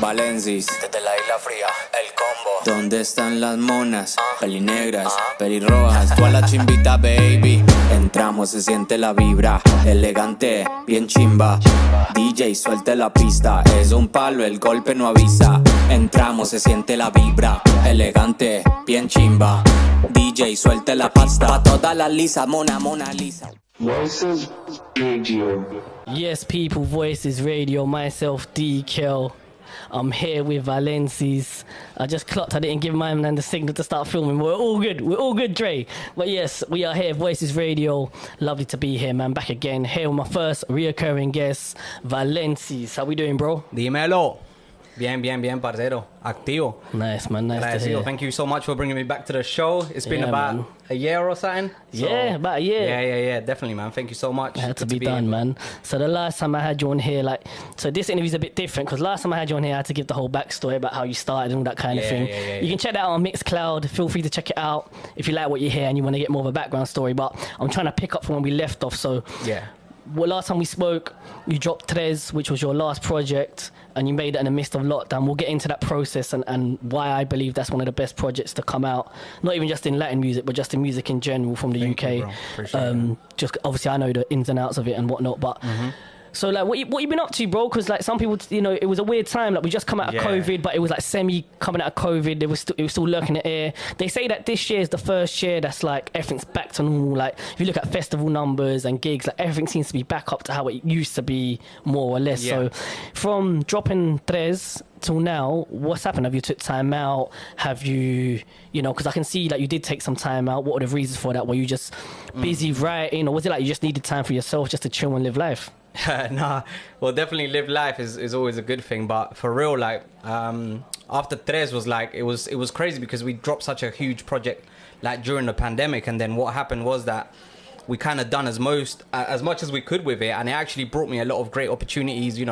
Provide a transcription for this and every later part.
Valenciz, desde la isla fría, el combo. ¿dónde están las monas? Pelinegras, pelirrojas, tú a la chimbita, baby. Entramos, se siente la vibra, elegante, bien chimba. DJ, suelte la pista, es un palo, el golpe no avisa. Entramos, se siente la vibra, elegante, bien chimba. DJ, suelte la pista, pa' toda la lisa, Mona Lisa. Voices Radio. Yes, people, Voices Radio, myself, D-Kel. I'm here with Valenciz. I just clocked I didn't give my man the signal to start filming. We're all good, Dre. But yes, we are here, Voices Radio. Lovely to be here, man. Back again. Here with my first reoccurring guest, Valenciz. How we doing, bro? Dímelo. Bien, parcero. Activo. Nice, man. Nice to hear. Thank you so much for bringing me back to the show. It's been about a year or something. So, about a year. Yeah, definitely, man. Thank you so much. It had to be done, man. So the last time I had you on here, so this interview's a bit different because last time I had you on here, I had to give the whole backstory about how you started and all that kind of thing. You can check that out on Mixcloud. Feel free to check it out if you like what you hear and you want to get more of a background story. But I'm trying to pick up from when we left off. So well, last time we spoke, you dropped Tres, which was your last project, and you made it in the midst of lockdown. We'll get into that process and why I believe that's one of the best projects to come out, not even just in Latin music, but just in music in general from the UK. Just obviously, I know the ins and outs of it and whatnot, but. So, what you been up to, bro? Because, some people, it was a weird time. We just come out of COVID, but it was, semi coming out of COVID. It was still lurking in the air. They say that this year is the first year that's, everything's back to normal. If you look at festival numbers and gigs, everything seems to be back up to how it used to be, more or less. So, from dropping Tres till now, what's happened? Have you took time out? Have you, because I can see, you did take some time out. What were the reasons for that? Were you just busy writing? Or was it you just needed time for yourself just to chill and live life? Nah, well, definitely live life is always a good thing, but for real, after Tres was it was crazy because we dropped such a huge project during the pandemic, and then what happened was that we kind of done as much as we could with it, and it actually brought me a lot of great opportunities.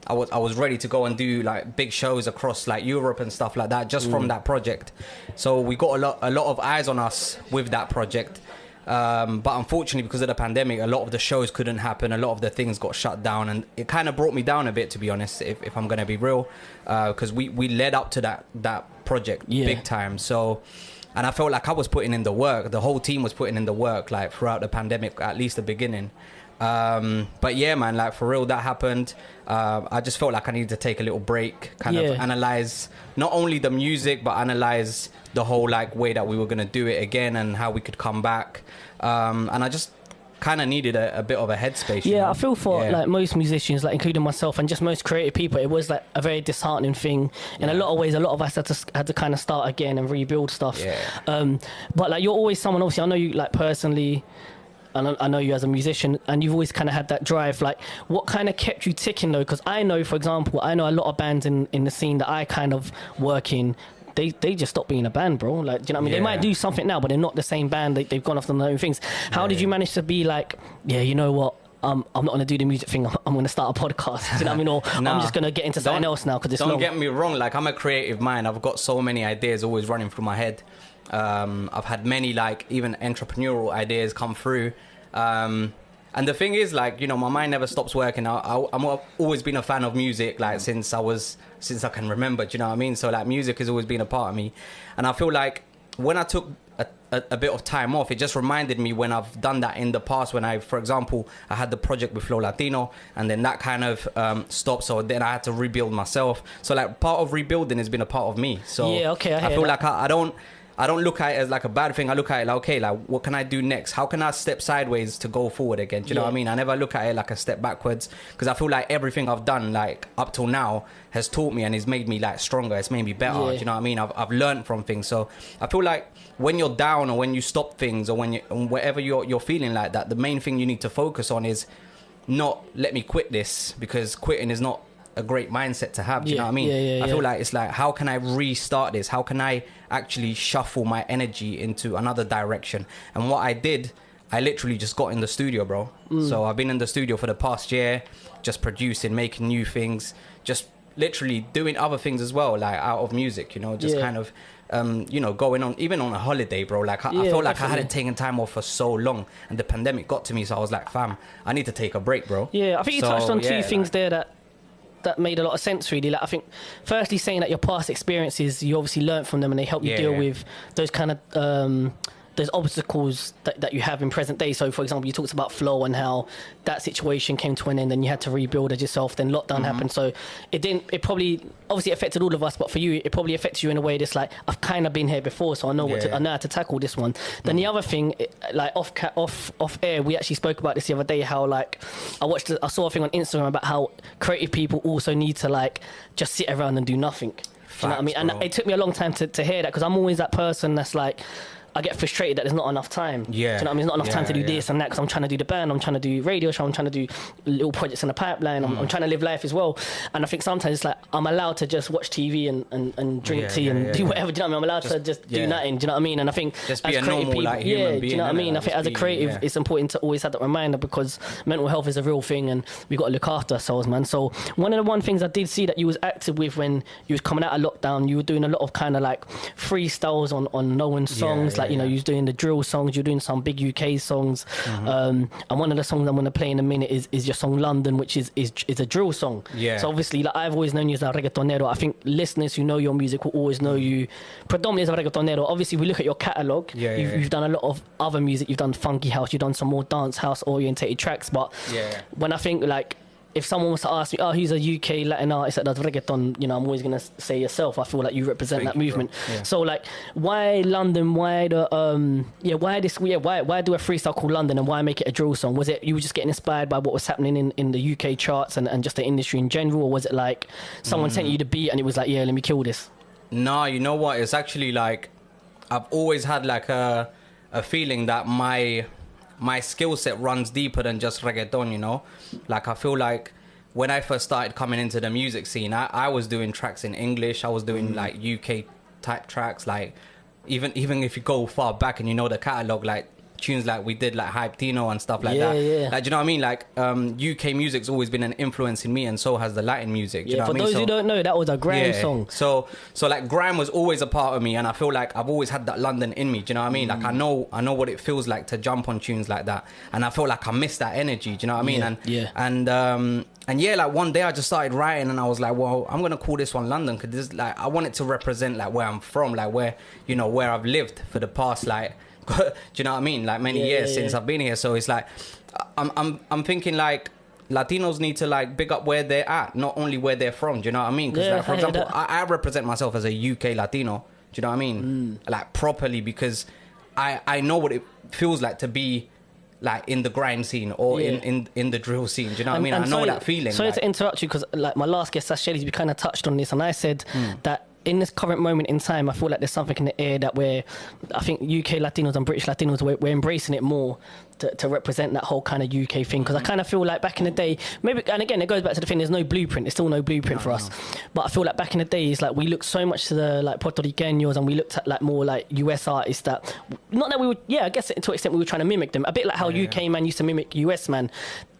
I was ready to go and do big shows across Europe and stuff like that just from that project. So we got a lot of eyes on us with that project. But unfortunately, because of the pandemic, a lot of the shows couldn't happen. A lot of the things got shut down, and it kind of brought me down a bit, to be honest, if I'm going to be real, because we led up to that project big time. So, and I felt like I was putting in the work. The whole team was putting in the work, throughout the pandemic, at least the beginning. But yeah, man, for real, that happened. I just felt like I needed to take a little break, kind of analyze not only the music, but analyze the whole way that we were going to do it again and how we could come back. And I just kind of needed a bit of a headspace. I feel for most musicians, including myself and just most creative people, it was a very disheartening thing. In a lot of ways, a lot of us had to kind of start again and rebuild stuff. But you're always someone, obviously I know you personally, and I know you as a musician, and you've always kind of had that drive. What kind of kept you ticking though? Because I know, for example, a lot of bands in the scene that I kind of work in, they just stopped being a band, bro. Do you know what I mean? They might do something now, but they're not the same band. They've gone off on their own things. How did you manage to be you know what? I'm not going to do the music thing. I'm going to start a podcast. Do you know what I mean? Or I'm just going to get into something else now because it's Don't get me wrong. I'm a creative mind. I've got so many ideas always running through my head. I've had many even entrepreneurial ideas come through. And the thing is, my mind never stops working. I'm always been a fan of music, since I can remember. Do you know what I mean? So music has always been a part of me, and I feel when I took a bit of time off, it just reminded me when I've done that in the past. When for example, I had the project with Flow Latino, and then that kind of stopped. So then I had to rebuild myself. So part of rebuilding has been a part of me. So I feel I don't look at it as a bad thing. I look at it what can I do next? How can I step sideways to go forward again? Do you know what I mean? I never look at it like a step backwards, because I feel everything I've done up till now has taught me and has made me stronger. It's made me better. Do you know what I mean? I've learned from things. So I feel when you're down or when you stop things or whatever you're feeling like that, the main thing you need to focus on is not let me quit this, because quitting is not a great mindset to have. Do you know what I mean? I feel it's how can I restart this? How can I actually shuffle my energy into another direction? And what I did, I literally just got in the studio, bro. So I've been in the studio for the past year, just producing, making new things, just literally doing other things as well, out of music, just kind of going on, even on a holiday, bro. I felt I hadn't taken time off for so long, and the pandemic got to me, so I was fam, I need to take a break, bro. I think you touched on two things there that that made a lot of sense, really. Like, I think, firstly, saying that your past experiences, you obviously learnt from them and they help you deal with those kind of those obstacles that you have in present day. So, for example, you talked about flow and how that situation came to an end and you had to rebuild as yourself. Then lockdown happened, so it probably obviously affected all of us, but for you, it probably affects you in a way that's like, I've kind of been here before, so I know I know how to tackle this one. Then the other thing, like off air, we actually spoke about this the other day. How like I saw a thing on Instagram about how creative people also need to like just sit around and do nothing. Do you know what I mean? Bro. And it took me a long time to hear that, because I'm always that person that's like, I get frustrated that there's not enough time. Yeah. Do you know what I mean? There's not enough time to do this and that, because I'm trying to do the band, I'm trying to do radio show, I'm trying to do little projects in the pipeline, I'm trying to live life as well. And I think sometimes it's like, I'm allowed to just watch TV and drink tea and do whatever, do you know what I mean? I'm allowed to just do nothing, do you know what I mean? And I think just as be a creative normal, people, like, human being, do you know what I mean? I like, think as a creative, it's important to always have that reminder, because mental health is a real thing and we got to look after ourselves, man. So one of the things I did see that you was active with when you was coming out of lockdown, you were doing a lot of kind of like freestyles on no one's songs, you know, you was doing the drill songs, you're doing some big UK songs, and one of the songs I'm going to play in a minute is your song London, which is a drill song. So obviously, like, I've always known you as a reggaetonero. I think listeners who know your music will always know you predominantly as a reggaetonero. Obviously, we look at your catalogue, you've done a lot of other music, you've done funky house, you've done some more dance house orientated tracks, but when I think like, if someone was to ask me, who's a UK Latin artist that does reggaeton, you know, I'm always going to say yourself. I feel like you represent that movement. So, like, why London? Why do a freestyle called London, and why make it a drill song? Was it you were just getting inspired by what was happening in the UK charts and just the industry in general, or was it like someone sent you the beat and it was like, yeah, let me kill this? No, you know what? It's actually like, I've always had like a feeling that my skill set runs deeper than just reggaeton, you know? Like, I feel like when I first started coming into the music scene, I was doing tracks in English, I was doing like UK type tracks, like even if you go far back and you know the catalogue, like tunes like we did like Hype Tino and stuff like that. Like, do you know what I mean? Like, UK music's always been an influence in me, and so has the Latin music. Do you know what I mean? For those who don't know, that was a grime song. So like grime was always a part of me, and I feel like I've always had that London in me. Do you know what I mean? Like, I know what it feels like to jump on tunes like that, and I feel like I miss that energy. Do you know what I mean? And yeah, like one day I just started writing, and I was like, well, I'm gonna call this one London, because this, like, I want it to represent like where I'm from, like where I've lived for the past, like, do you know what I mean? Like many years since I've been here. So it's like, I'm thinking like Latinos need to like big up where they're at, not only where they're from. Do you know what I mean? Because like, for example, I represent myself as a UK Latino. Do you know what I mean? Like properly, because I know what it feels like to be like in the grime scene or in the drill scene. Do you know what I mean? I know that feeling. Sorry to interrupt you, because like my last guest, Shelly, we kind of touched on this, and I said that in this current moment in time, I feel like there's something in the air that I think UK Latinos and British Latinos, we're embracing it more to represent that whole kind of UK thing. Because I kind of feel like back in the day, maybe, and again, it goes back to the thing, there's no blueprint, there's still no blueprint for us. But I feel like back in the days, like we looked so much to the like Puerto Ricanos, and we looked at like more like US artists that, not that we would, I guess to an extent we were trying to mimic them, a bit like how UK man used to mimic US man.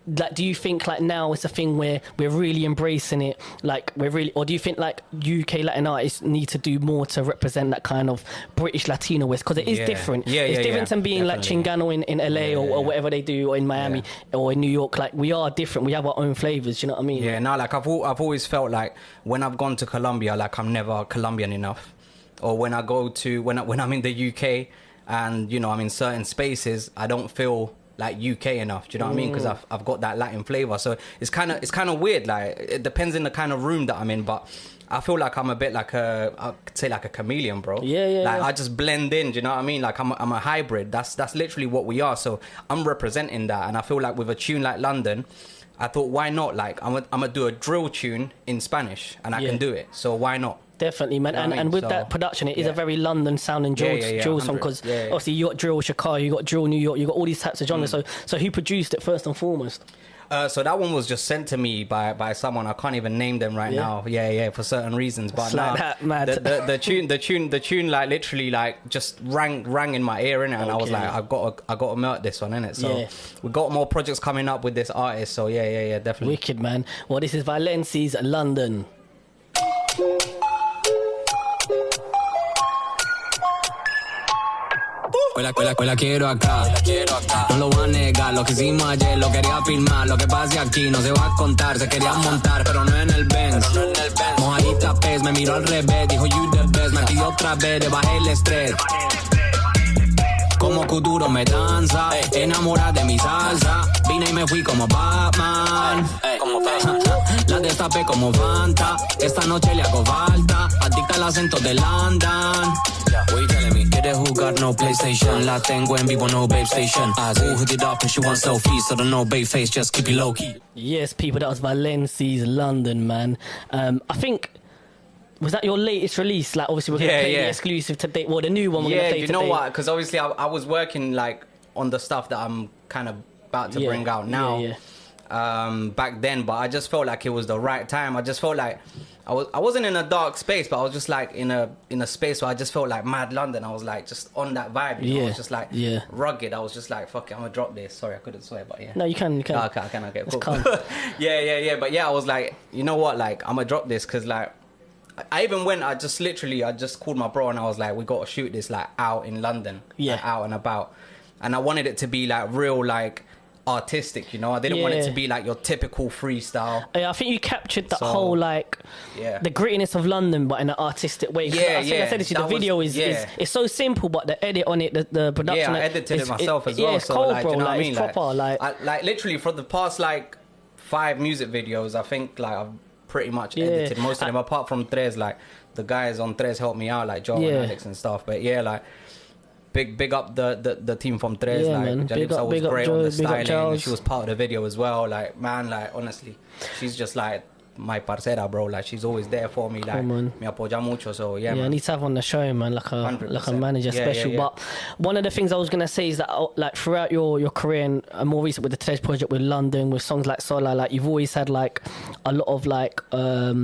Like, do you think like now it's a thing where we're really embracing it, like or do you think like UK Latin artists need to do more to represent that kind of British Latino West? Because it is different. It's different than being like Chingano in LA or whatever they do, or in Miami or in New York. Like, we are different. We have our own flavors. You know what I mean? Yeah. No, like I've always felt like when I've gone to Colombia, like I'm never Colombian enough. Or when I go to when I'm in the UK and, you know, I'm in certain spaces, I don't feel like UK enough, do you know what I mean? Because I've got that Latin flavor. So it's kind of weird. Like, it depends in the kind of room that I'm in, but I feel like I'm a bit like I could say like a chameleon, bro. I just blend in, do you know what I mean? Like I'm a hybrid. That's literally what we are. So I'm representing that, and I feel like with a tune like London, I thought, why not? Like, I'm gonna do a drill tune in Spanish, and I can do it. So why not? Definitely, man. And with that production, it is a very London sounding drill song, because obviously you got drill Chicago, you got drill New York, you got all these types of genres. So who produced it first and foremost? So that one was just sent to me by someone. I can't even name them right now. For certain reasons. But like that, mad. The tune like literally like just rang in my ear, innit? And I was like, I got to melt this one, innit? So we got more projects coming up with this artist. So yeah, definitely. Wicked, man. Well, this is Valenciz, London. Hoy la quiero acá. No lo voy a negar, lo que hicimos ayer lo quería filmar. Lo que pase aquí no se va a contar. Se quería montar, pero no en el Benz. Mojadita pez, me miró al revés. Dijo you the best, me pidió otra vez. Le bajé el estrés. Como Kuduro me danza, enamorada de mi salsa. Vine y me fui como Batman. La destapé como Fanta. Esta noche le hago falta. Adicta al acento de London. What you telling me? Get it who got no PlayStation. La tengo en vivo, no babe station. Who hooked it up and she wants selfies. So don't know babe face, just keep it low key. Yes, people, that was Valenciz, London, man. I think... Was that your latest release? Like, obviously, we're going to play the exclusive today. Well, the new one we're going to play today. Yeah, you know what? Because obviously, I was working, like, on the stuff that I'm kind of about to bring out now. Back then, but I just felt like it was the right time. I just felt like I wasn't in a dark space, but I was just, like, in a space where I just felt like mad London. I was, like, just on that vibe. You know? I was just, like, rugged. I was just like, fuck it, I'm going to drop this. Sorry, I couldn't swear, but yeah. No, you can. Oh, okay, cool. Yeah. But, yeah, I was like, you know what? Like, I'm going to drop this because, like, I just called my bro and I was like, we got to shoot this like out in London, like, out and about. And I wanted it to be like real, like artistic, you know. I didn't want it to be like your typical freestyle. Yeah, I think you captured that whole like the grittiness of London, but in an artistic way. I said this to you, the video is it's so simple, but the edit on it, the production. Yeah, I edited it myself as well. Yeah, it's so cold, like, bro. Do you know like, what I mean? It's proper. Like literally for the past like 5 music videos, I think like I've pretty much edited most of them, apart from Tres. Like the guys on Tres helped me out, like Joe and Alex and stuff. But yeah, like big up the team from Tres. Like Jalipsa was great on the styling. She was part of the video as well. Like man, like honestly, she's just like my parcera, bro. Like she's always there for me. Like me apoya mucho. So yeah, man. I need to have on the show, man. Like a 100%. like a manager special. But one of the things I was gonna say is that like throughout your career and more recent with the Tres project with London, with songs like Sola, like you've always had like a lot of like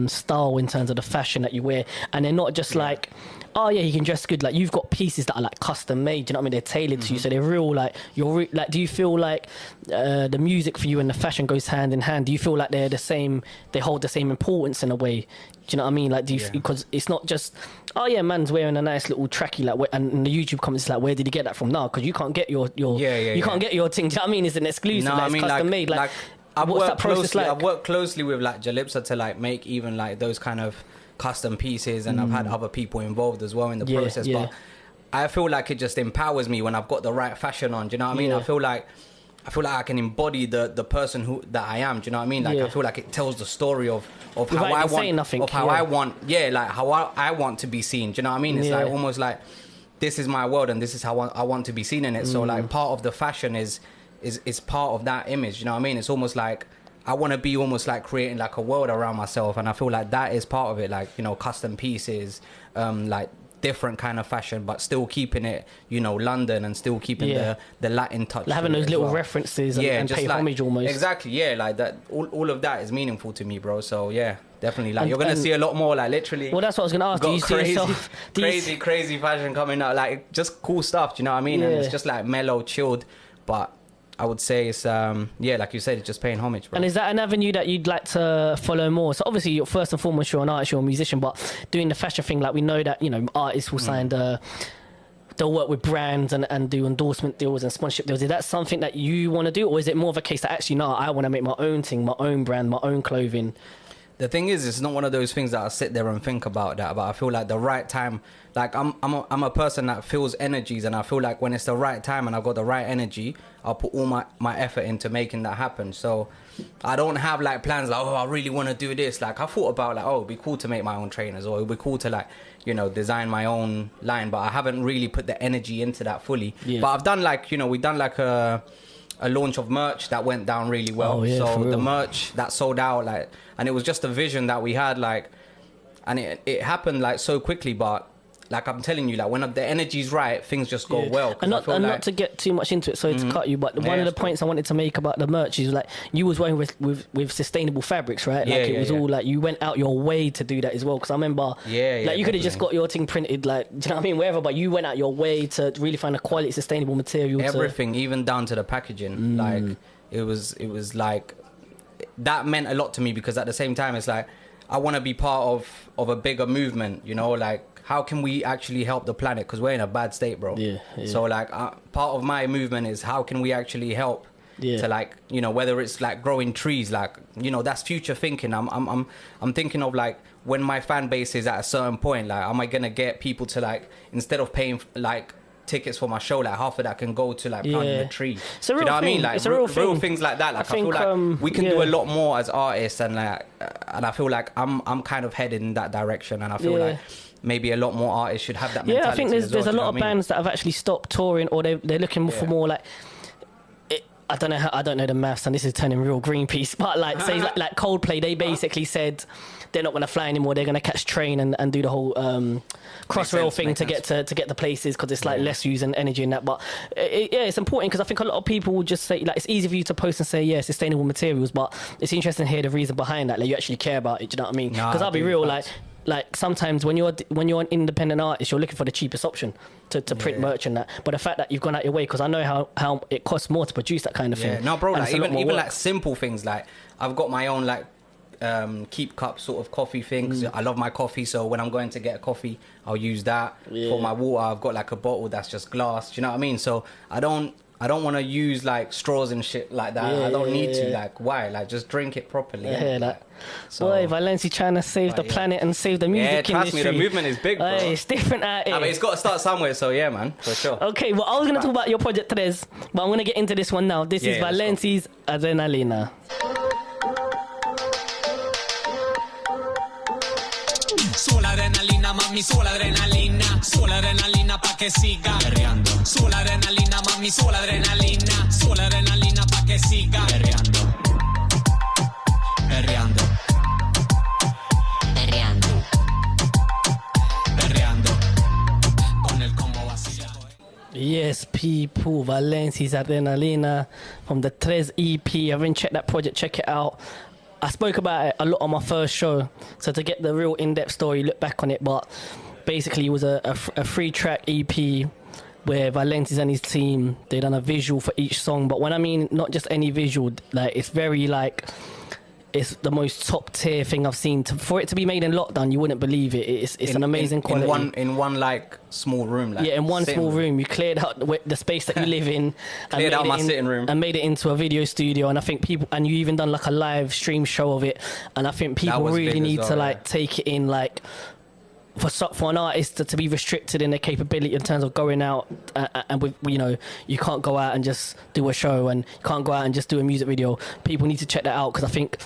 style in terms of the fashion that you wear, and they're not just like, oh yeah, you can dress good. Like you've got pieces that are like custom made. You know what I mean? They're tailored to you, so they're real. Like you're like, do you feel like the music for you and the fashion goes hand in hand? Do you feel like they're the same? They hold the same importance in a way. Do you know what I mean? Like, do you because it's not just, oh yeah, man's wearing a nice little trackie. Like, and the YouTube comments like, where did he get that from? No, because you can't get your you can't get your thing. Do you know what I mean? It's an exclusive. No, like, I mean, it's custom made. Like I've what's that process like? I've worked closely with like Jalipsa to like make even like those kind of custom pieces, and I've had other people involved as well in the process. But I feel like it just empowers me when I've got the right fashion on. Do you know what I mean? I feel like I can embody the person that I am. Do you know what I mean? Like I feel like it tells the story of how I want, I want, like how I want to be seen. Do you know what I mean? It's like almost like this is my world and this is how I want to be seen in it. So like part of the fashion is part of that image. Do you know what I mean? It's almost like I want to be almost like creating like a world around myself, and I feel like that is part of it. Like, you know, custom pieces, like different kind of fashion, but still keeping it, you know, London, and still keeping the Latin touch. Like having those little references and pay homage almost. Exactly, yeah, like that. All of that is meaningful to me, bro. So yeah, definitely. Like you're gonna see a lot more, like literally. Well, that's what I was gonna ask. Do you see yourself crazy fashion coming out, like just cool stuff. Do you know what I mean? And it's just like mellow, chilled, but I would say it's like you said, it's just paying homage, bro. And is that an avenue that you'd like to follow more? So obviously, you're first and foremost, you're an artist, you're a musician, but doing the fashion thing, like we know that, you know, artists will sign they'll work with brands and do endorsement deals and sponsorship deals. Is that something that you want to do, or is it more of a case that actually, no, I want to make my own thing, my own brand, my own clothing? The thing is, it's not one of those things that I sit there and think about that, but I feel like the right time, like I'm a person that feels energies, and I feel like when it's the right time and I've got the right energy, I'll put all my effort into making that happen. So I don't have like plans like, oh, I really want to do this. Like I thought about like, oh, it'd be cool to make my own trainers, or it'd be cool to like, you know, design my own line, but I haven't really put the energy into that fully. But I've done like, you know, we've done like a launch of merch that went down really well. So the merch that sold out, like, and it was just a vision that we had, like, and it happened like so quickly, but like I'm telling you, like when the energy's right, things just go well. And not to get too much into it, sorry to cut you, but one of the points I wanted to make about the merch is like you was working with sustainable fabrics, right? Like it was all like you went out your way to do that as well. Because I remember, like you could have just got your thing printed, like, do you know what I mean, wherever, but you went out your way to really find a quality, sustainable material. Everything, even down to the packaging, like it was like that meant a lot to me, because at the same time, it's like I want to be part of a bigger movement, you know, like how can we actually help the planet, because we're in a bad state, bro. So like part of my movement is how can we actually help to, like, you know, whether it's like growing trees, like, you know, that's future thinking. I'm thinking of like when my fan base is at a certain point, like am I gonna get people to, like, instead of paying like tickets for my show, like half of that can go to like planting a tree. It's a real you know what I mean? thing. Like It's a real real thing. things like that. Like I think, feel like we can do a yeah. lot more as artists, and like and I feel like I'm kind of headed in that direction, and I feel like maybe a lot more artists should have that mentality. I think there's a lot of bands that have actually stopped touring, or they're looking for more like. I don't know the maths, and this is turning real Greenpeace, but like say like Coldplay, they basically said they're not going to fly anymore. They're going to catch train and do the whole crossrail thing to get the places, because it's like less use and energy in that. But it's important, because I think a lot of people will just say, like, it's easy for you to post and say sustainable materials, but it's interesting to hear the reason behind that. Like, you actually care about it. Do you know what I mean? Because I'll be real, like sometimes when you're an independent artist, you're looking for the cheapest option to print merch and that. But the fact that you've gone out your way, because I know how it costs more to produce that kind of thing. No, bro, like even work. like simple things, like I've got my own like keep cup sort of coffee thing, 'cause I love my coffee, so when I'm going to get a coffee, I'll use that. For my water, I've got like a bottle that's just glass. Do you know what I mean? So I don't want to use like straws and shit like that. I don't need to. Like, why? Like, just drink it properly. Boy, Valenciz trying to save the planet and save the music industry. Me, the movement is big, bro. It's different out here. But it's got to start somewhere, so yeah, man, for sure. Okay, well, I was going to talk about your project Tres, but I'm going to get into this one now. This is Valenciz Adrenalina. Sola adrenalina, mami, sola adrenalina pa' que siga perreando. Sola adrenalina, mami, sola adrenalina pa' que siga perreando. Perreando. Perreando. Perreando. Con el combo vacío. Yes, people, Valenciz Adrenalina from the Tres EP. I haven't checked that project, check it out. I spoke about it a lot on my first show, so to get the real in-depth story, look back on it. But basically, it was a 3-track EP where Valenciz and his team, they done a visual for each song. But when I mean not just any visual, like, it's very like, it's the most top tier thing I've seen. For it to be made in lockdown, you wouldn't believe it. It's an amazing quality. In one like small room. Like, in one small room. You cleared out the space that you live in. Cleared out my sitting room. And made it into a video studio. And I think people, and you even done like a live stream show of it. And I think people really need to like take it in, like, for an artist to be restricted in their capability in terms of going out and with, you know, you can't go out and just do a show, and you can't go out and just do a music video. People need to check that out, because I think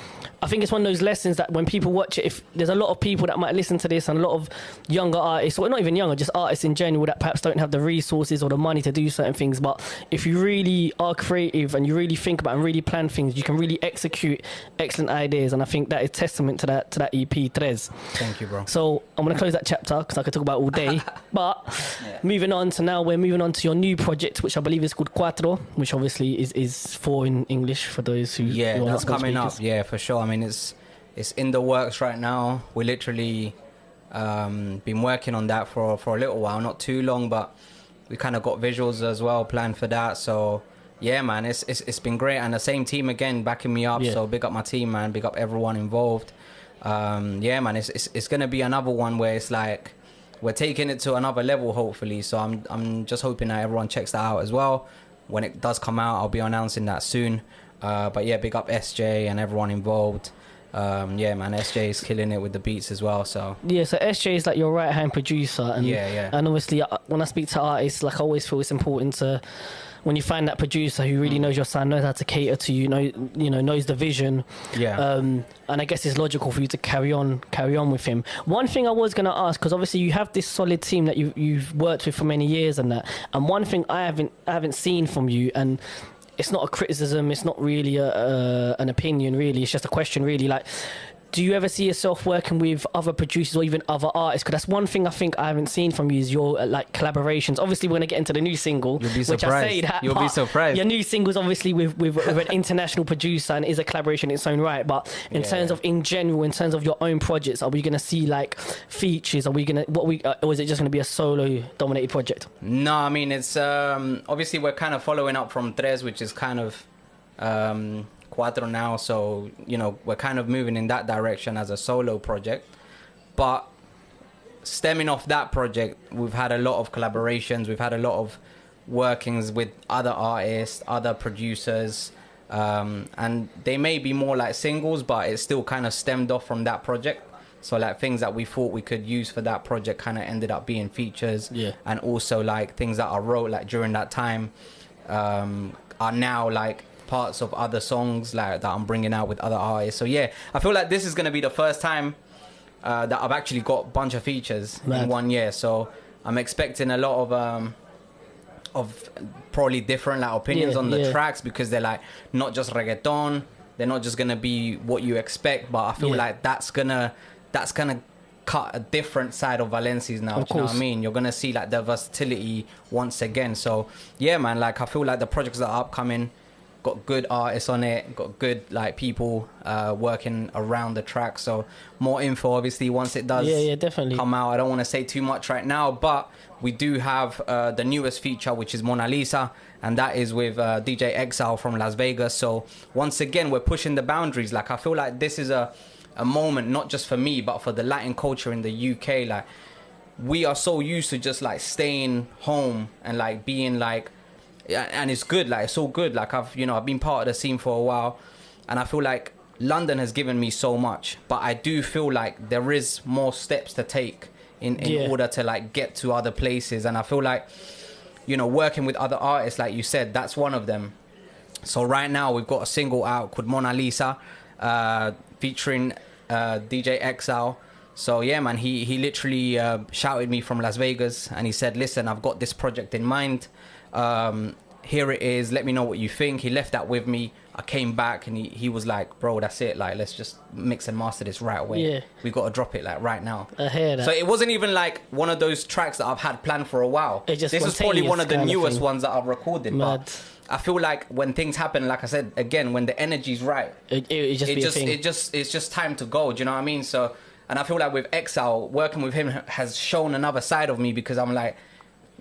it's one of those lessons that when people watch it, if there's a lot of people that might listen to this, and a lot of younger artists, or not even younger, just artists in general, that perhaps don't have the resources or the money to do certain things, but if you really are creative and you really think about and really plan things, you can really execute excellent ideas. And I think that is testament to that EP Tres. Thank you, bro. So I'm going to close that chapter, because I could talk about it all day. But moving on to now, we're moving on to your new project, which I believe is called Cuatro, which obviously is 4 in English for those who who that's coming up. Yeah, for sure. I mean, it's in the works right now. We literally been working on that for a little while, not too long, but we kind of got visuals as well planned for that. So yeah, man, it's been great, and the same team again backing me up. So big up my team, man. Big up everyone involved. Yeah, man, it's gonna be another one where it's like we're taking it to another level, hopefully. So I'm just hoping that everyone checks that out as well. When it does come out, I'll be announcing that soon. But yeah, big up SJ and everyone involved. Yeah, man, SJ is killing it with the beats as well. So SJ is like your right hand producer, and and obviously when I speak to artists, like, I always feel it's important to, when you find that producer who really knows your sound, knows how to cater to you, knows the vision. And I guess it's logical for you to carry on with him. One thing I was going to ask, because obviously you have this solid team that you've worked with for many years and that, and one thing I haven't seen from you, and it's not a criticism, it's not really an opinion, really, it's just a question, really, like, do you ever see yourself working with other producers or even other artists? Because that's one thing I think I haven't seen from you is your like collaborations. Obviously, we're going to get into the new single, which I say that. You'll be surprised. Your new single's obviously with an international producer and is a collaboration in its own right. But in terms of, in general, in terms of your own projects, are we going to see like features? Are we going to, or is it just going to be a solo dominated project? No, I mean, it's obviously we're kind of following up from Tres, which is kind of Cuatro now, so you know we're kind of moving in that direction as a solo project. But stemming off that project, we've had a lot of collaborations, we've had a lot of workings with other artists, other producers, and they may be more like singles, but it's still kind of stemmed off from that project. So like things that we thought we could use for that project kind of ended up being features. Yeah. And also like things that I wrote like during that time are now like parts of other songs like that I'm bringing out with other artists. So yeah, I feel like this is going to be the first time that I've actually got a bunch of features in 1 year. So I'm expecting a lot of probably different like opinions on the tracks, because they're like not just reggaeton, they're not just gonna be what you expect, but I feel like that's gonna cut a different side of Valenciz now. Do you know what I mean? You're gonna see like the versatility once again. So yeah, man, like I feel like the projects that are upcoming got good artists on it, got good like people working around the track. So more info obviously once it does definitely come out. I don't want to say too much right now, but we do have the newest feature, which is Mona Lisa, and that is with DJ Exile from Las Vegas. So once again, we're pushing the boundaries. Like I feel like this is a moment not just for me but for the Latin culture in the UK. Like we are so used to just like staying home and like being like, and it's good, like it's all good. Like I've been part of the scene for a while, and I feel like London has given me so much, but I do feel like there is more steps to take in order to like get to other places. And I feel like, you know, working with other artists, like you said, that's one of them. So right now we've got a single out called Mona Lisa, featuring DJ Exile. So yeah, man, he literally shouted me from Las Vegas, and he said, listen, I've got this project in mind. Here it is, let me know what you think. He left that with me. I came back and he was like, bro, that's it, like let's just mix and master this right away. We got to drop it like right now. I hear that. So it wasn't even like one of those tracks that I've had planned for a while. This is probably one of the newest ones that I've recorded. Mad. But I feel like when things happen, like I said again, when the energy's right, it's just time to go. Do you know what I mean? So, and I feel like with Exile, working with him has shown another side of me, because I'm like,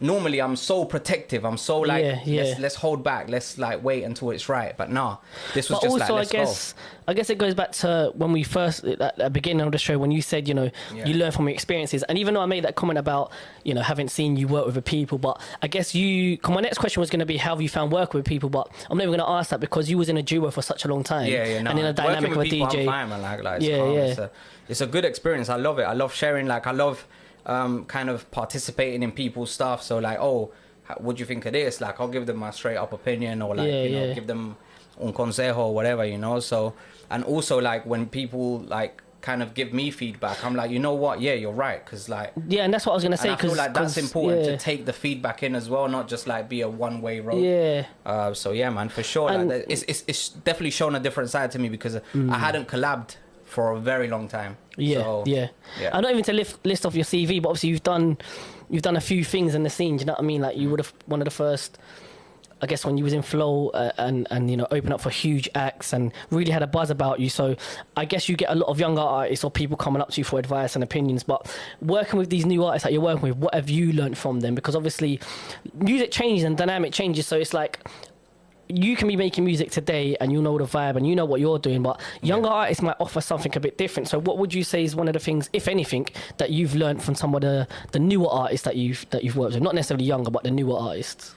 normally I'm so protective, I'm so like let's hold back, let's like wait until it's right. But nah, this was just also, like let's go. I guess it goes back to when we first at the beginning of the show, when you said, you know, you learn from your experiences. And even though I made that comment about, you know, haven't seen you work with the people, but I guess my next question was going to be, how have you found working with people? But I'm never going to ask that, because you was in a duo for such a long time, and in a dynamic of a DJ. I'm fine, man. It's a good experience. I love it. I love sharing. Like I love kind of participating in people's stuff. So like, oh, what do you think of this? Like I'll give them my straight up opinion, or like give them un consejo or whatever, you know. So, and also like when people like kind of give me feedback, I'm like, you know what, you're right, because like and that's what I was gonna say, I feel like that's important to take the feedback in as well, not just like be a one-way road. So yeah, man, for sure. And like, it's definitely shown a different side to me, because I hadn't collabed for a very long time. I don't even to list off your CV, but obviously you've done a few things in the scene. Do you know what I mean? Like you would have one of the first, I guess, when you was in Flow and you know, open up for huge acts and really had a buzz about you. So I guess you get a lot of younger artists or people coming up to you for advice and opinions. But working with these new artists that you're working with, what have you learned from them? Because obviously music changes and dynamic changes. So it's like, you can be making music today and you know the vibe and you know what you're doing, but younger artists might offer something a bit different. So what would you say is one of the things, if anything, that you've learned from some of the newer artists that you've worked with? Not necessarily younger, but the newer artists.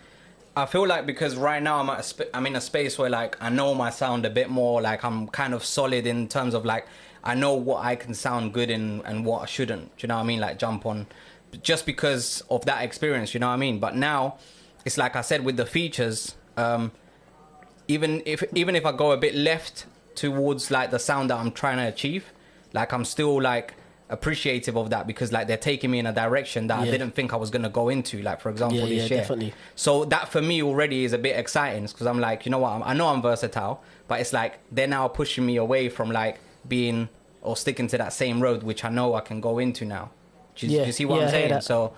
I feel like because right now I'm in a space where like I know my sound a bit more. Like I'm kind of solid in terms of like I know what I can sound good in and what I shouldn't. Do you know what I mean? Like jump on, just because of that experience. You know what I mean? But now it's like I said with the features. Even if I go a bit left towards like the sound that I'm trying to achieve, like I'm still like appreciative of that, because like they're taking me in a direction that I didn't think I was gonna go into. Like for example, this year. Definitely. So that for me already is a bit exciting, because I'm like, you know what, I know I'm versatile, but it's like they're now pushing me away from like being or sticking to that same road, which I know I can go into now. Do you see what I'm saying? So,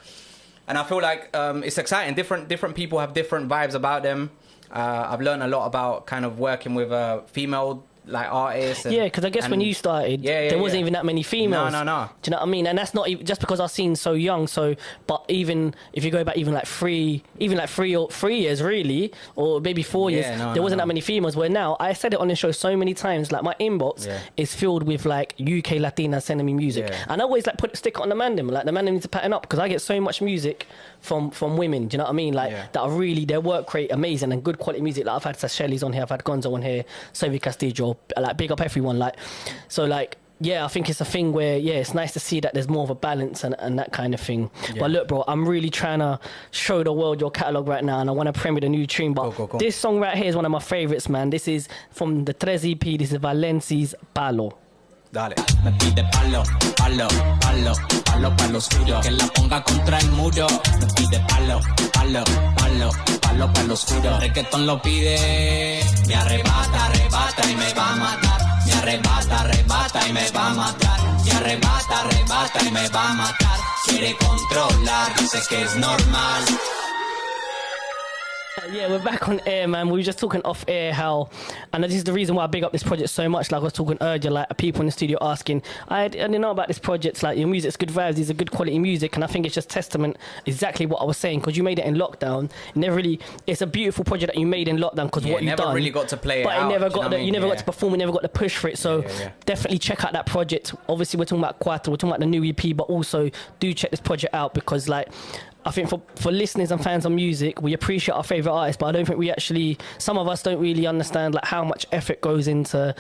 and I feel like it's exciting. Different people have different vibes about them. I've learned a lot about kind of working with female like artists. Yeah, because I guess when you started, there wasn't even that many females. No. Do you know what I mean? And that's not even, just because our scene's so young. So, but even if you go back even like 3 years really, or maybe 4 years, there wasn't that many females. Where now, I said it on the show so many times, like my inbox is filled with like UK Latinas sending me music, and I always like stick it on the mandem. Like the mandem needs to pattern up because I get so much music from women. Do you know what I mean? Like that are really, their work rate amazing and good quality music. Like I've had Sasheli's on here, I've had Gonzo on here, Sophie Castillo, like big up everyone. Like so, like I think it's a thing where it's nice to see that there's more of a balance and that kind of thing. But look, bro, I'm really trying to show the world your catalogue right now, and I want to premiere the new tune. But go. This song right here is one of my favourites, man. This is from the Tres EP. This is Valenciz, Palo. Dale. Me pide palo, palo, palo, palo, palo oscuro. Que la ponga contra el muro. Me pide palo, palo, palo, palo, palo oscuro. Reggaeton lo pide. Me arrebata, arrebata y me va a matar. Me arrebata, arrebata y me va a matar. Me arrebata, arrebata y me va a matar. Quiere controlar, dice que es normal. Yeah, we're back on air, man. We were just talking off air how, and this is the reason why I big up this project so much. Like I was talking earlier, like people in the studio asking, I didn't know about this project. Like your music's good vibes, these are good quality music, and I think it's just testament exactly what I was saying, because you made it in lockdown. It's a beautiful project that you made in lockdown because what you never done. Really got to play it but out. You never got to perform, you never got to push for it. So definitely check out that project. Obviously, we're talking about Quattro, we're talking about the new EP, but also do check this project out because like, I think for listeners and fans of music, we appreciate our favourite artists, but I don't think some of us don't really understand like how much effort goes into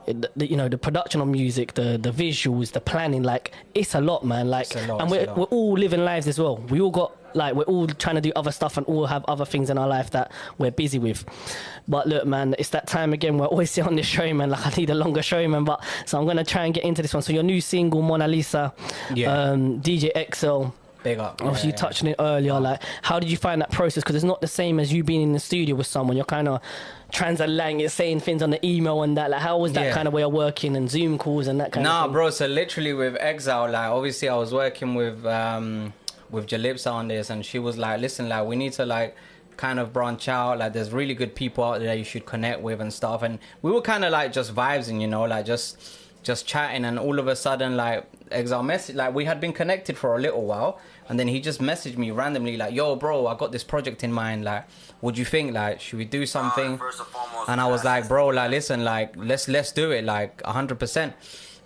the production of music, the visuals, the planning. Like it's a lot, man. Like, and we're all living lives as well. We all got like, we're all trying to do other stuff and all have other things in our life that we're busy with. But look, man, it's that time again. We're always on this show, man. Like I need a longer show, man. But so I'm gonna try and get into this one. So your new single, Mona Lisa, DJ XL. Big up. Obviously, you touched on it earlier. Like, how did you find that process? Because it's not the same as you being in the studio with someone. You're kind of transatlantic, you're saying things on the email and that. Like, how was that kind of way of working and Zoom calls and that kind of thing? Nah, bro. So literally with Exile, like obviously I was working with Jalipsa on this, and she was like, "Listen, like we need to like kind of branch out. Like, there's really good people out there that you should connect with and stuff." And we were kind of like just vibesing, you know, like just chatting, and all of a sudden like Exile message, like we had been connected for a little while. And then he just messaged me randomly like, "Yo, bro, I got this project in mind. Like, what do you think? Like, should we do something?" And I was like, "Bro, like, listen, like, let's do it, like, 100%." He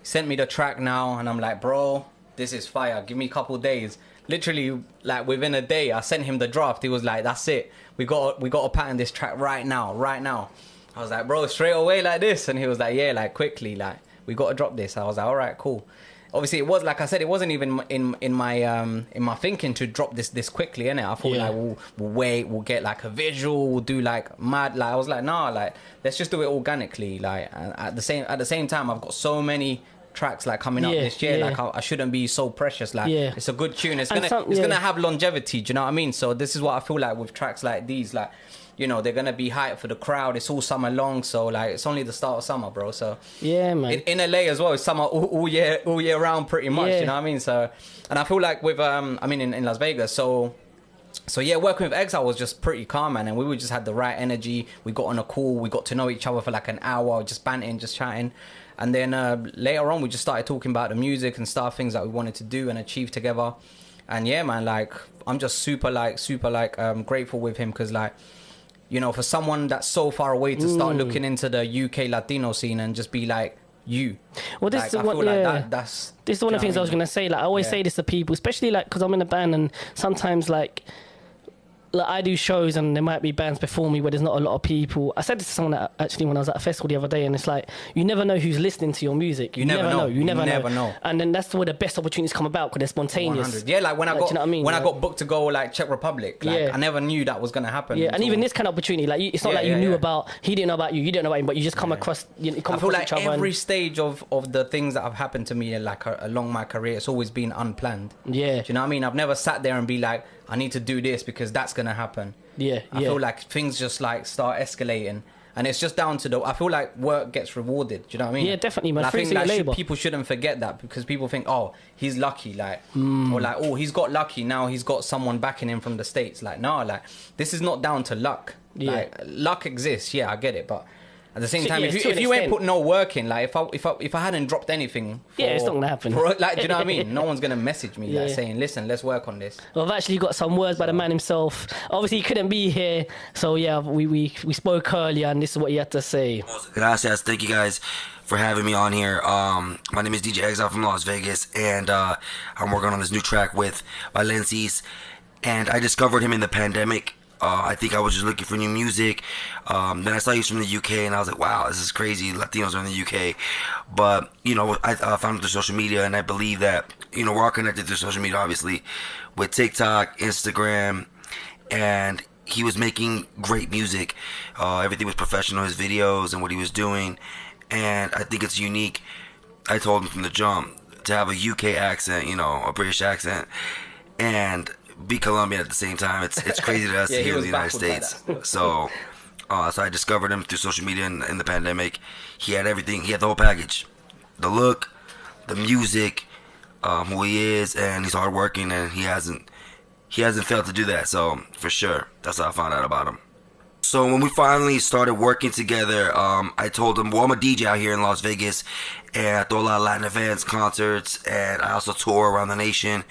sent me the track now, and I'm like, "Bro, this is fire. Give me a couple days." Literally, like within a day, I sent him the draft. He was like, "That's it. We got to pattern this track right now." I was like, "Bro, straight away like this," and he was like, "Yeah, like quickly, like we got to drop this." I was like, "All right, cool." Obviously, it was like I said, it wasn't even in my thinking to drop this quickly, innit? I thought like we'll wait, we'll get like a visual, we'll do like mad. Like I was like, nah, like let's just do it organically. Like at the same time, I've got so many tracks like coming up this year. Like I shouldn't be so precious. Like it's a good tune. It's gonna have longevity. Do you know what I mean? So this is what I feel like with tracks like these. Like, you know, they're gonna be hype for the crowd. It's all summer long, so like it's only the start of summer, bro. So yeah, man. In LA as well, it's summer all year round, pretty much. You know what I mean? So, and I feel like with in Las Vegas, so yeah, working with Exile was just pretty calm, man. And we just had the right energy. We got on a call. We got to know each other for like an hour, just banting, just chatting. And then later on, we just started talking about the music and stuff, things that we wanted to do and achieve together. And yeah, man, like I'm just super grateful with him because like, you know, for someone that's so far away to start looking into the UK Latino scene and just be like, you. Well, this like, is I feel like that's... This is one of the things I was going to say. Like, I always say this to people, especially like, because I'm in a band and sometimes like I do shows and there might be bands before me where there's not a lot of people. I said this to someone that actually when I was at a festival the other day, and it's like, you never know who's listening to your music. You never know. You never know. And then that's where the best opportunities come about because they're spontaneous. 100. Yeah, like when I got, you know what I mean? when I got booked to go like Czech Republic, like I never knew that was going to happen. Yeah, and even this kind of opportunity, like it's not like you knew about, he didn't know about you didn't know about him, but you just come across, you come I feel across like each other. Every stage of the things that have happened to me like along my career, it's always been unplanned. Yeah. Do you know what I mean? I've never sat there and be like, I need to do this because that's going to happen. I feel like things just like start escalating, and it's just down to I feel like work gets rewarded. Do you know what I mean? Yeah, definitely, man. And I think like people shouldn't forget that because people think, oh, he's lucky, like, or like, oh, he's got lucky now. He's got someone backing him from the States. Like, no, like this is not down to luck. Like, luck exists. Yeah, I get it, but At the same So, time, yeah, if to an you ain't extent. put no work in, like if I hadn't dropped anything, It's not gonna happen. Like, do you know what I mean? No one's gonna message me like Yeah. saying, "Listen, let's work on this." Well, I've actually got some words by the man himself. Obviously, he couldn't be here, so yeah, we spoke earlier, and this is what he had to say. Gracias. Thank you guys for having me on here. My name is DJ Exile from Las Vegas, and I'm working on this new track with Valenciz, and I discovered him in the pandemic. I think I was just looking for new music. Then I saw he was from the UK, and I was like, wow, this is crazy. Latinos are in the UK. But, you know, I found him through social media, and I believe that, you know, we're all connected through social media, obviously, with TikTok, Instagram, and he was making great music. Everything was professional, his videos and what he was doing. And I think it's unique. I told him from the jump to have a UK accent, you know, a British accent, and be Colombian at the same time. It's crazy to us Yeah, he here in was the United baffled by States. So I discovered him through social media in the pandemic. He had everything. He had the whole package: the look, the music, who he is, and he's hardworking, and he hasn't failed to do that. So for sure, that's how I found out about him. So when we finally started working together, I told him, well, I'm a DJ out here in Las Vegas, and I throw a lot of Latin events, concerts, and I also tour around the nation.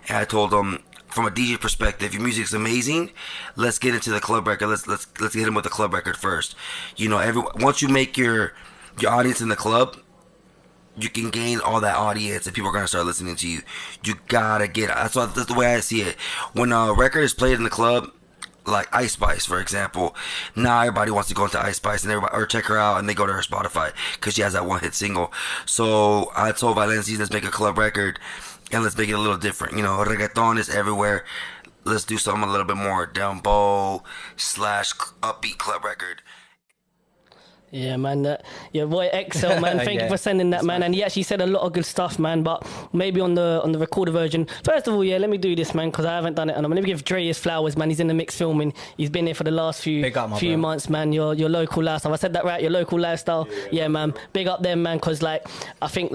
And I told him, from a DJ perspective, your music's amazing. Let's get into the club record. Let's get him with the club record first. You know, once you make your audience in the club, you can gain all that audience, and people are gonna start listening to you. You gotta get. That's the way I see it. When a record is played in the club, like Ice Spice, for example, now everybody wants to go into Ice Spice and or check her out, and they go to her Spotify because she has that one hit single. So I told Valenciz, let's make a club record, and let's make it a little different. You know, reggaeton is everywhere. Let's do something a little bit more dembow / upbeat club record. Yeah, man. Your boy XL, man. Thank you for sending that, man. And he actually said a lot of good stuff, man. But maybe on the recorder version. First of all, yeah, let me do this, man, because I haven't done it. And I'm gonna give Dre his flowers, man. He's in the mix filming. He's been here for the last few months, man. Your local lifestyle. Have I said that right? Your local lifestyle. Yeah, man. Big up them, man. Because I think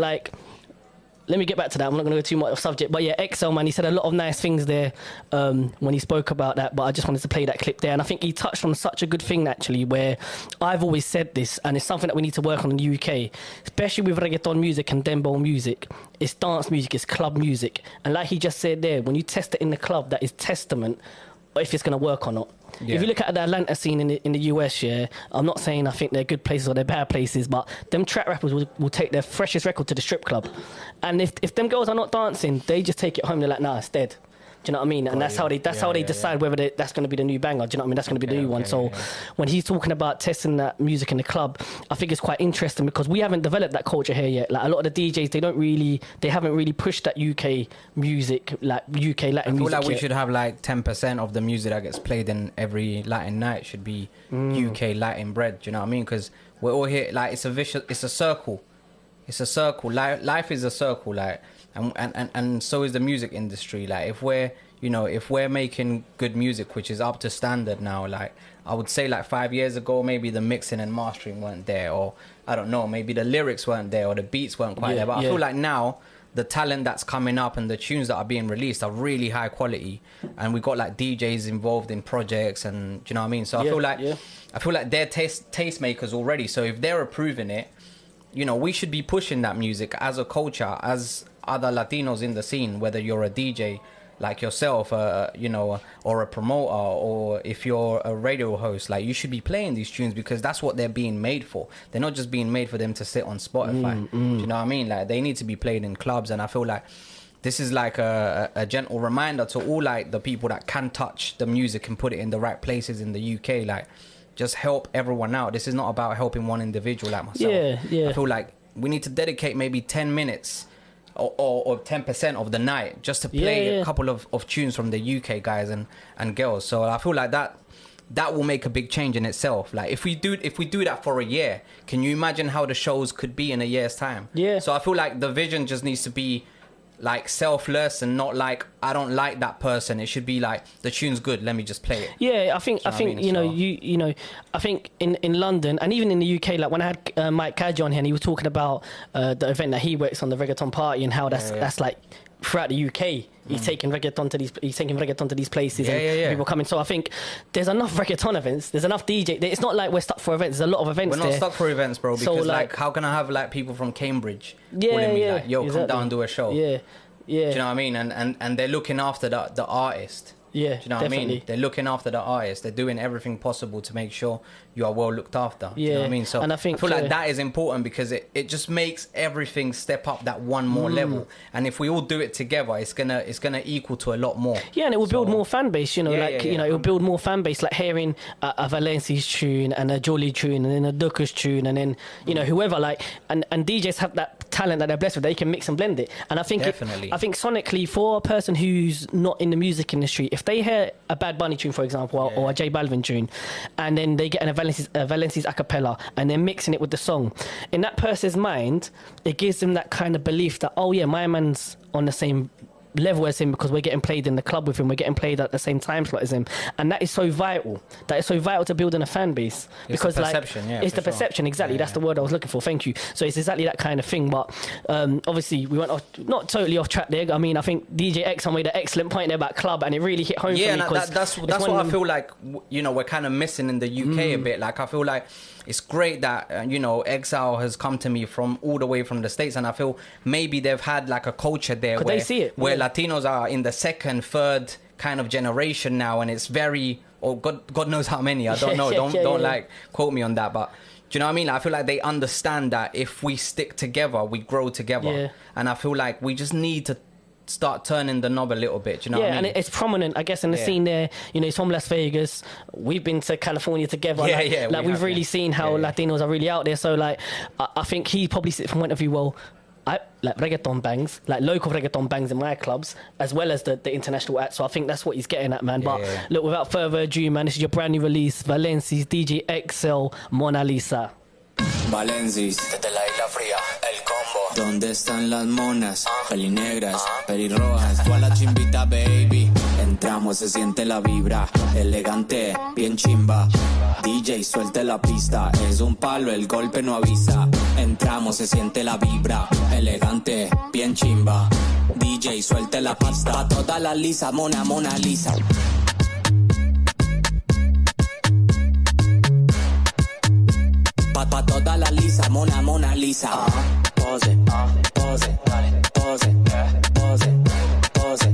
let me get back to that. I'm not going to go too much off subject. But yeah, XL, man, he said a lot of nice things there when he spoke about that. But I just wanted to play that clip there. And I think he touched on such a good thing, actually, where I've always said this, and it's something that we need to work on in the UK, especially with reggaeton music and dembow music. It's dance music, it's club music. And like he just said there, when you test it in the club, that is testament if it's going to work or not. Yeah. If you look at the Atlanta scene in the US, yeah, I'm not saying I think they're good places or they're bad places, but them trap rappers will take their freshest record to the strip club. And if them girls are not dancing, they just take it home. They're like, nah, it's dead. Do you know what I mean? And that's how they decide whether that's going to be the new banger. Do you know what I mean? That's going to be the new one. So when he's talking about testing that music in the club, I think it's quite interesting because we haven't developed that culture here yet. Like a lot of the DJs, they haven't really pushed that UK music, like UK Latin music. I feel like we should have like 10% of the music that gets played in every Latin night should be UK Latin bred. Do you know what I mean? Because we're all here. Like it's a circle. It's a circle. Life is a circle. Like. And so is the music industry. Like if we're making good music, which is up to standard now, like I would say like 5 years ago, maybe the mixing and mastering weren't there, or I don't know, maybe the lyrics weren't there or the beats weren't quite there. But I feel like now the talent that's coming up and the tunes that are being released are really high quality, and we got like DJs involved in projects, and do you know what I mean? So I feel like they're tastemakers already. So if they're approving it, you know, we should be pushing that music as a culture, as other Latinos in the scene, whether you're a DJ like yourself, you know, or a promoter, or if you're a radio host, like you should be playing these tunes because that's what they're being made for. They're not just being made for them to sit on Spotify. Do you know what I mean? Like they need to be played in clubs, and I feel like this is like a gentle reminder to all like the people that can touch the music and put it in the right places in the UK. Like just help everyone out. This is not about helping one individual like myself. I feel like we need to dedicate maybe 10 minutes or 10% of the night just to play a couple of tunes from the UK guys and girls. So I feel like that will make a big change in itself. Like if we do that for a year, can you imagine how the shows could be in a year's time? So I feel like the vision just needs to be like selfless and not like I don't like that person. It should be like the tune's good, let me just play it. I think I think in London and even in the UK, like when I had Mike Kadji on here and he was talking about the event that he works on, the Reggaeton party, and how that's like throughout the UK. He's taking reggaeton to these places, Yeah, and yeah, yeah. people coming. So I think there's enough reggaeton events. There's enough DJ. It's not like we're stuck for events. There's a lot of events. We're not there. stuck for events, bro. Because So, like, like- how can I have like people from Cambridge Yeah, calling me yeah, like, "Yo, exactly. come down and do a show"? Yeah, yeah. Do you know what I mean? And they're looking after the artist. Yeah, Do you know what I definitely. mean? They're looking after the artist. They're doing everything possible to make sure you are well looked after. Do you know Yeah, what I mean? So and I think, feel like yeah. that is important because it just makes everything step up that one more level. And if we all do it together, it's gonna equal to a lot more. Yeah, and it will build more fan base, you know, Yeah, like, yeah, you know, yeah. it will build more fan base, like hearing a Valenciz tune and a Jolly tune and then a Dukas tune and then, you know, whoever, like, and DJs have that talent that they're blessed with, they can mix and blend it. And I think, Definitely. I think sonically, for a person who's not in the music industry, if they hear a Bad Bunny tune, for example, or a J Balvin tune, and then they get a Valenciz a cappella and they're mixing it with the song, in that person's mind, it gives them that kind of belief that, oh yeah, my man's on the same level as him because we're getting played in the club with him, we're getting played at the same time slot as him, and that is so vital. That is so vital to building a fan base. It's because the perception, like, yeah, it's for the sure. perception, exactly. Yeah, That's the word I was looking for. Thank you. So it's exactly that kind of thing. But obviously we went off, not totally off track there. I mean, I think DJ X made an excellent point there about club, and it really hit home Yeah, for me. and 'cause that's it's what one I of them- feel like. You know, we're kind of missing in the UK a bit. Like, I feel like it's great that you know, Exile has come to me from all the way from the States, and I feel maybe they've had like a culture there Could where they see it? where Yeah. Latinos are in the second, third kind of generation now, and it's very, or God knows how many. I don't know. Don't Yeah. like quote me on that, but. Do you know what I mean? Like, I feel like they understand that if we stick together, we grow together. Yeah. And I feel like we just need to start turning the knob a little bit. Do you know what I and mean? it's prominent, I guess, in the Yeah. scene there. You know, it's from Las Vegas. We've been to California together. Yeah, like, yeah, like we we've have, really yeah. seen how Yeah, yeah. Latinos are really out there. So, like, I think he probably sits from point of view, well, like reggaeton bangs, like local reggaeton bangs in my clubs, as well as the international acts. So I think that's what he's getting at, man. But yeah. look, without further ado, man, this is your brand new release, Valenciz, DJ XL, Mona Lisa. Valenciz, Desde la isla fría, el combo. ¿dónde están las monas? Pelinegras, pelirrojas, toda la chimbita, baby. Entramos, se siente la vibra, elegante, bien chimba. DJ, suelte la pista, es un palo, el golpe no avisa. Entramos, se siente la vibra, elegante, bien chimba. DJ, suelte la pista, pa' toda la lisa, Mona Lisa. Pa' toda la lisa, Mona Lisa. Pose, pose, pose, pose, pose.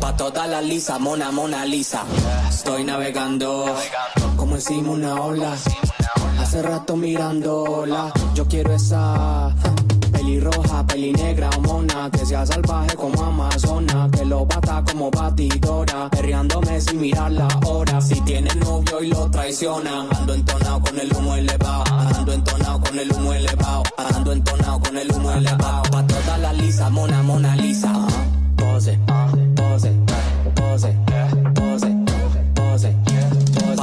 Pa' toda la lisa, Mona Lisa. Estoy navegando como encima una ola. Hace rato mirándola. Yo quiero esa pelirroja, pelinegra o mona, que sea salvaje como amazona, que lo bata como batidora, perreándome sin mirar la hora. Si tiene novio y lo traiciona, ando entonado con el humo elevado, ando entonado con el humo elevado, ando entonado con el humo elevado. Pa' toda la lisa, Mona Lisa. Pose, pose, pose, pose, pose, pose.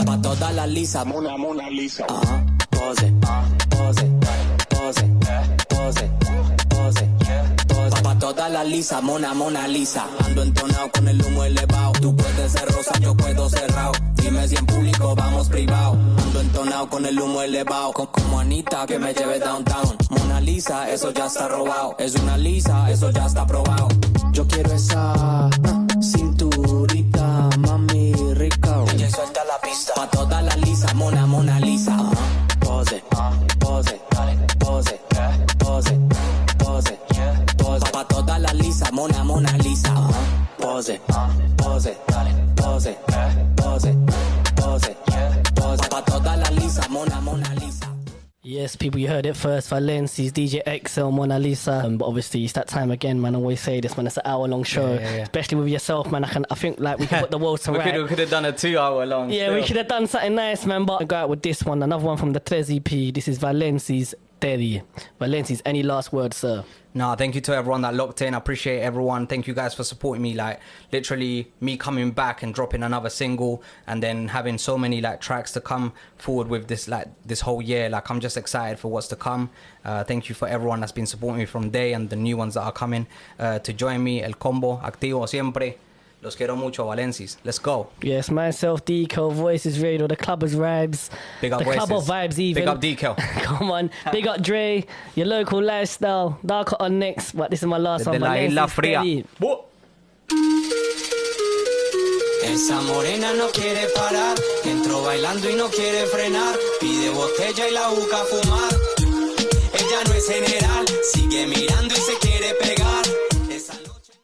Pa' toda la lisa, Mona Lisa. Pose, pose, pose, pose, pose, pose. Pa' toda la lisa, Mona Lisa. Ando entonado con el humo elevado. Tú puedes ser rosa, yo puedo ser rao. Dime si en público vamos privado. Ando entonado con el humo elevado. Como Anita que me lleve downtown. Mona Lisa, eso ya está robado. Es una lisa, eso ya está probado. Yo quiero esa cinturita, mami rica. DJ, suelta la pista. Pa' toda la lisa, Mona Lisa. Pose, pose, pose, pose, pose, pose. Pa' toda la lisa, Mona Lisa. Pose, pose, pose, pose, pose, pose. Pa' toda la lisa, Mona Lisa. Yes, people, you heard it first. Valenciz, DJ XL, Mona Lisa. But obviously, it's that time again, man. I always say this, man. It's an hour-long show, Yeah. especially with yourself, man. I think like we can put the world to We right. could have done a 2 hour long. Yeah, we could have done something nice, man. But I go out with this one, another one from the Tres EP. This is Valenciz, Teddy. Valenciz, any last words, sir? No, thank you to everyone that locked in. I appreciate everyone. Thank you guys for supporting me. Like, literally me coming back and dropping another single and then having so many like tracks to come forward with this whole year. Like, I'm just excited for what's to come. Thank you for everyone that's been supporting me from day and the new ones that are coming to join me. El combo, activo siempre. Los quiero mucho, Valenciz. Let's go. Yes, myself, D-Kel, Voices Radio, the Clubbers Vibes. Big up the Voices. Club of Vibes even. Big up D-Kel. Come on. Big up Dre, your local lifestyle. Dark on next, but this is my last one. De la Isla Fría. Esa morena no quiere parar, entró bailando y no quiere frenar, pide botella y la busca fumar. Ella no es general, sigue mirando y se quiere pegar.